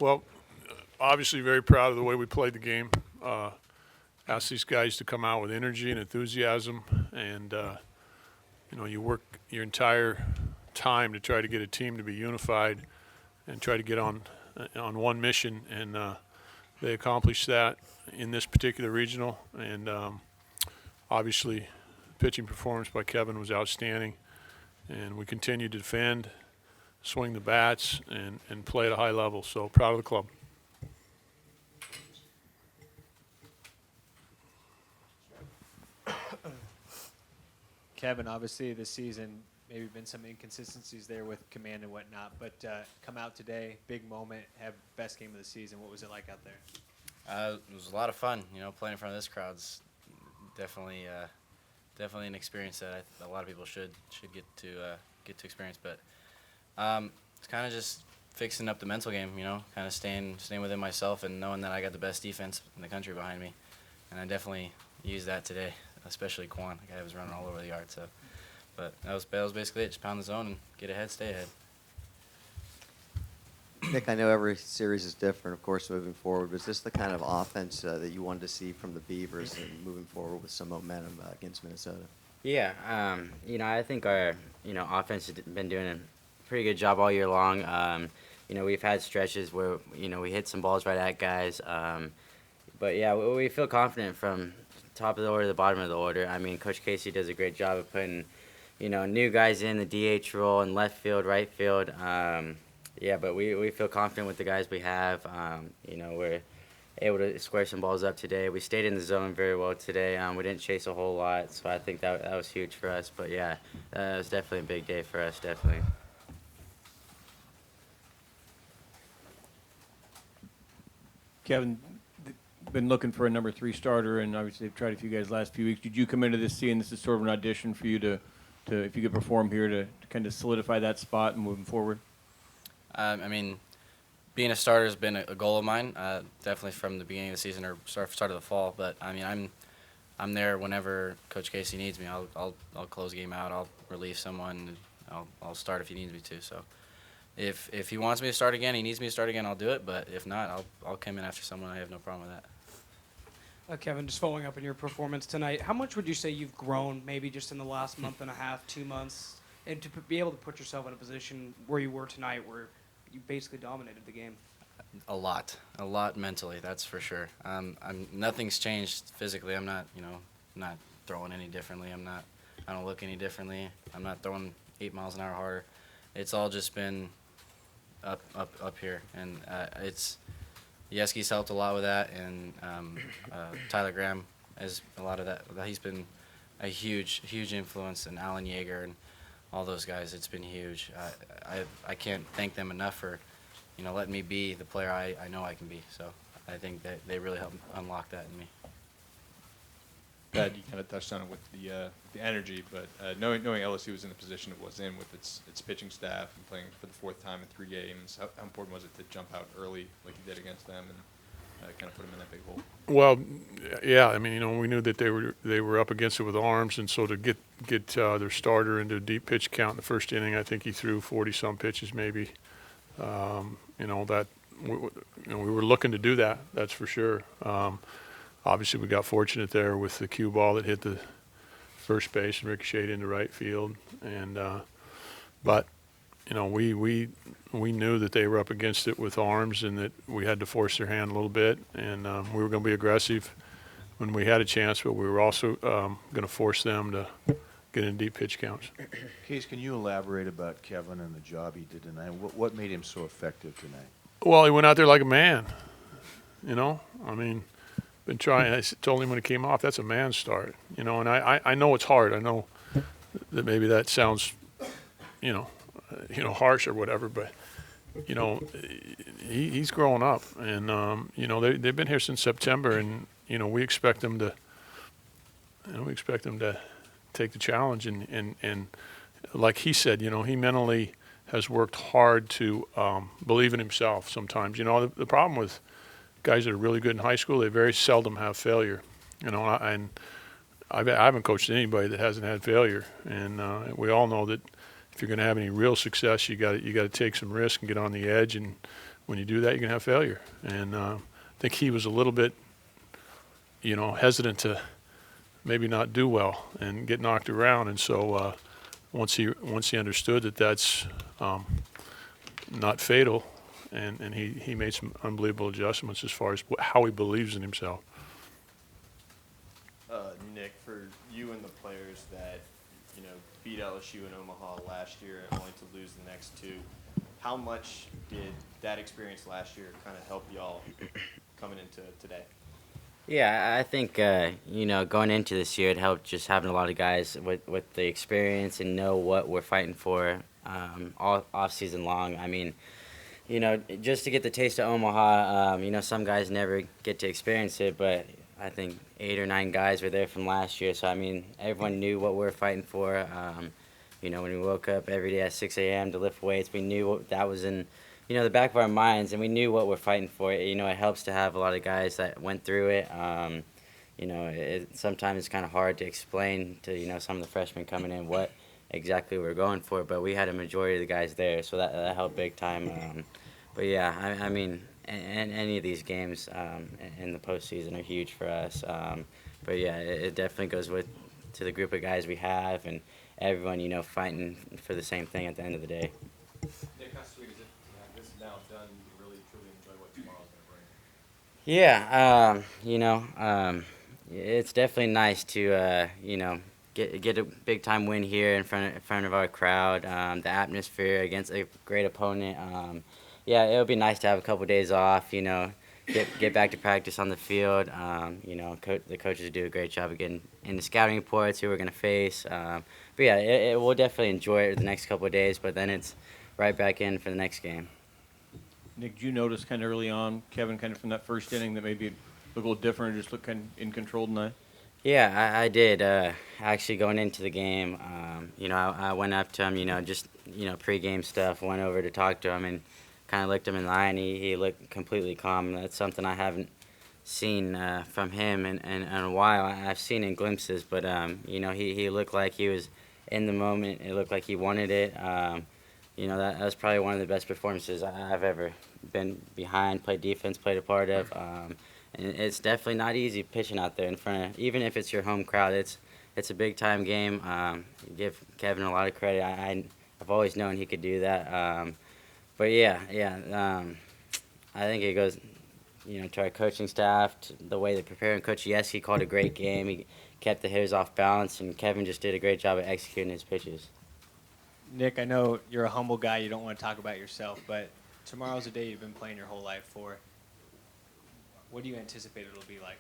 Well, obviously very proud of the way we played the game. Asked these guys to come out with energy and enthusiasm, and you work your entire time to try to get a team to be unified and try to get on one mission, and they accomplished that in this particular regional. And obviously, pitching performance by Kevin was outstanding, and we continued to defend, swing the bats, and play at a high level. So proud of the club. Kevin, obviously this season maybe been some inconsistencies there with command and whatnot, but come out today, big moment, have best game of the season. What was it like out there? It was a lot of fun. Playing in front of this crowd's definitely an experience that a lot of people should get to experience. But it's kind of just fixing up the mental game. Kind of staying within myself and knowing that I got the best defense in the country behind me, and I definitely used that today. Especially Quan, the guy was running all over the yard. So, but that was basically it. Just pound the zone and get ahead, stay ahead. Nick, I know every series is different, of course, moving forward. Was this the kind of offense that you wanted to see from the Beavers and moving forward with some momentum against Minnesota? Yeah, I think our offense has been doing a pretty good job all year long. We've had stretches where we hit some balls right at guys, but yeah, we feel confident from top of the order to the bottom of the order. I mean, Coach Casey does a great job of putting, new guys in the DH role in left field, right field. Yeah, but we feel confident with the guys we have. We're able to square some balls up today. We stayed in the zone very well today. We didn't chase a whole lot, so I think that was huge for us. But yeah, it was definitely a big day for us, definitely. Kevin, been looking for a number 3 starter, and obviously they've tried a few guys the last few weeks. Did you come into this seeing this is sort of an audition for you to if you could perform here, to kind of solidify that spot and moving forward? I mean, being a starter has been a goal of mine, definitely from the beginning of the season or start of the fall. But I mean, I'm there whenever Coach Casey needs me. I'll close the game out. I'll relieve someone. I'll start if he needs me to. So if he wants me to start again, he needs me to start again, I'll do it. But if not, I'll come in after someone. I have no problem with that. Kevin, just following up on your performance tonight, how much would you say you've grown maybe just in the last month and a half, 2 months, and to be able to put yourself in a position where you were tonight where you basically dominated the game? A lot mentally, that's for sure. Nothing's changed physically. I'm not, not throwing any differently. I don't look any differently. I'm not throwing 8 miles an hour harder. It's all just been up here, and Yeski's helped a lot with that, and Tyler Graham has a lot of that. He's been a huge influence, and Alan Yeager and all those guys. It's been huge. I can't thank them enough for, letting me be the player I know I can be. So I think that they really helped unlock that in me. Pat, you kind of touched on it with the energy, but knowing LSU was in the position it was in with its pitching staff and playing for the 4th time in 3 games, how important was it to jump out early like you did against them and kind of put them in that big hole? Well, yeah, I mean, we knew that they were up against it with arms, and so to get their starter into a deep pitch count in the first inning, I think he threw 40-some pitches maybe. That we were looking to do that. That's for sure. Obviously, we got fortunate there with the cue ball that hit the first base and ricocheted into right field. And but we knew that they were up against it with arms and that we had to force their hand a little bit. And we were going to be aggressive when we had a chance, but we were also going to force them to get in deep pitch counts. Case, can you elaborate about Kevin and the job he did tonight? What made him so effective tonight? Well, he went out there like a man. I mean. Been trying. I told him when it came off, that's a man start, and I know it's hard. I know that maybe that sounds, harsh or whatever, but he's growing up, and they've been here since September, and we expect them to, take the challenge, and like he said, he mentally has worked hard to believe in himself. Sometimes, the problem with guys that are really good in high school, they very seldom have failure, and I haven't coached anybody that hasn't had failure, and we all know that if you're going to have any real success, you got to take some risk and get on the edge, and when you do that, you can have failure. And I think he was a little bit, hesitant to maybe not do well and get knocked around. And so once he understood that that's not fatal, and he made some unbelievable adjustments as far as how he believes in himself. Nick, for you and the players that beat LSU in Omaha last year and only to lose the next two, how much did that experience last year kind of help y'all coming into today? Yeah, I think going into this year, it helped just having a lot of guys with the experience and know what we're fighting for all off season long. I mean, just to get the taste of Omaha, some guys never get to experience it, but I think 8 or 9 guys were there from last year. So, I mean, everyone knew what we were fighting for. When we woke up every day at 6 a.m. to lift weights, we knew that was in, the back of our minds, and we knew what we're fighting for. It helps to have a lot of guys that went through it. Sometimes it's kind of hard to explain to, some of the freshmen coming in what exactly we're going for, but we had a majority of the guys there, so that helped big time. But yeah, I mean, any of these games in the postseason are huge for us. But yeah, it definitely goes to the group of guys we have and everyone, fighting for the same thing at the end of the day. Nick, how sweet is it to have this now done? You really truly enjoy what tomorrow's going to bring. Yeah, it's definitely nice to get a big time win here in front of our crowd. The atmosphere against a great opponent. Yeah, it'll be nice to have a couple days off. Get back to practice on the field. The coaches do a great job of getting into scouting reports who we're going to face. But yeah, we'll definitely enjoy it the next couple of days. But then it's right back in for the next game. Nick, did you notice kind of early on, Kevin, kind of from that first inning that maybe it looked a little different or just looked kind of in control tonight? Yeah, I did. Actually, going into the game, I went up to him, just pregame stuff. Went over to talk to him and kind of looked him in the eye, and he looked completely calm. That's something I haven't seen from him in a while. I've seen in glimpses, but he looked like he was in the moment. It looked like he wanted it. That was probably one of the best performances I've ever been behind, played defense, played a part of. And it's definitely not easy pitching out there in front of, even if it's your home crowd. It's a big time game. Give Kevin a lot of credit. I've always known he could do that. But yeah. I think it goes, to our coaching staff, to the way they prepare and coach. Yes, he called a great game. He kept the hitters off balance, and Kevin just did a great job of executing his pitches. Nick, I know you're a humble guy. You don't want to talk about yourself, but tomorrow's a day you've been playing your whole life for. What do you anticipate it'll be like?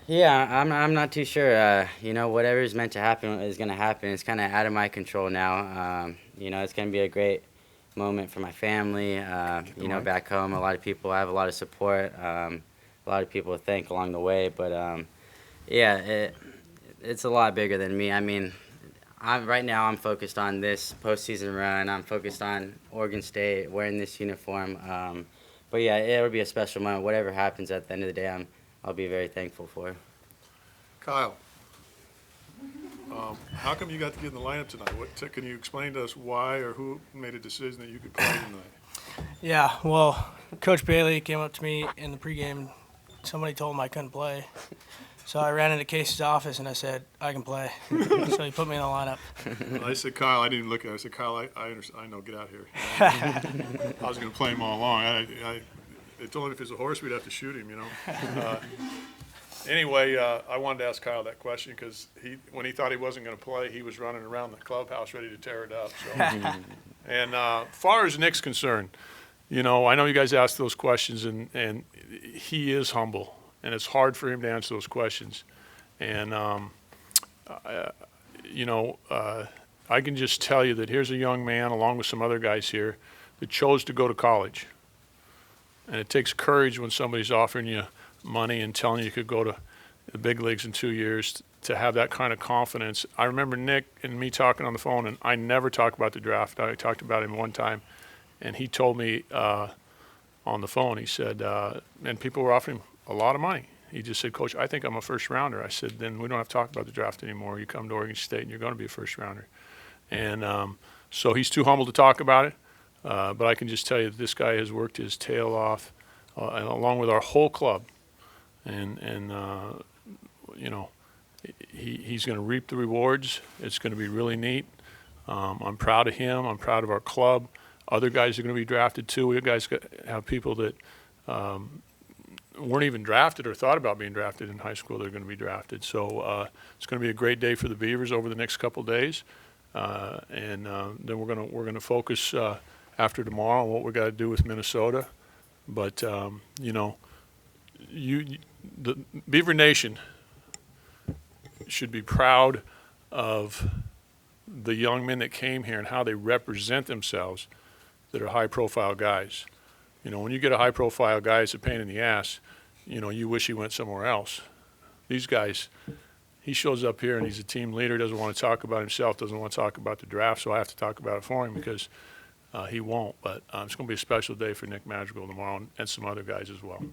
Yeah, I'm not too sure. Whatever is meant to happen is going to happen. It's kind of out of my control now. It's going to be a great moment for my family. Back home, a lot of people, I have a lot of support. A lot of people to thank along the way. But it's a lot bigger than me. I mean, right now I'm focused on this postseason run. I'm focused on Oregon State, wearing this uniform. But yeah, it'll be a special moment. Whatever happens at the end of the day, I'll be very thankful for. Kyle, how come you got to get in the lineup tonight? Can you explain to us why or who made a decision that you could play tonight? Yeah, well, Coach Bailey came up to me in the pregame. Somebody told him I couldn't play. So I ran into Casey's office and I said, I can play. So he put me in the lineup. I said, Kyle, I didn't even look at it. I said, Kyle, I understand. I know, get out here. I was going to play him all along. They told him if he was a horse, we'd have to shoot him, Anyway, I wanted to ask Kyle that question because when he thought he wasn't going to play, he was running around the clubhouse ready to tear it up. So. And far as Nick's concerned, I know you guys asked those questions, and he is humble. And it's hard for him to answer those questions. And, I can just tell you that here's a young man, along with some other guys here, that chose to go to college. And it takes courage when somebody's offering you money and telling you could go to the big leagues in 2 years to have that kind of confidence. I remember Nick and me talking on the phone, and I never talk about the draft. I talked about him one time, and he told me on the phone, he said, and people were offering him a lot of money. He just said, Coach, I think I'm a first rounder. I said, then we don't have to talk about the draft anymore. You come to Oregon State and you're going to be a first rounder. And so he's too humble to talk about it. But I can just tell you that this guy has worked his tail off, and along with our whole club, and you know, he's going to reap the rewards. It's going to be really neat. I'm proud of him. I'm proud of our club. Other guys are going to be drafted too. We guys have people that weren't even drafted or thought about being drafted in high school. They're going to be drafted. So it's going to be a great day for the Beavers over the next couple days, and then we're going to focus after tomorrow on what we got to do with Minnesota. But you know, the Beaver Nation should be proud of the young men that came here and how they represent themselves that are high-profile guys. You know, when you get a high-profile guy, it's a pain in the ass. You know, you wish he went somewhere else. These guys, he shows up here and he's a team leader, doesn't want to talk about himself, doesn't want to talk about the draft, so I have to talk about it for him because he won't. But it's going to be a special day for Nick Madrigal tomorrow and some other guys as well.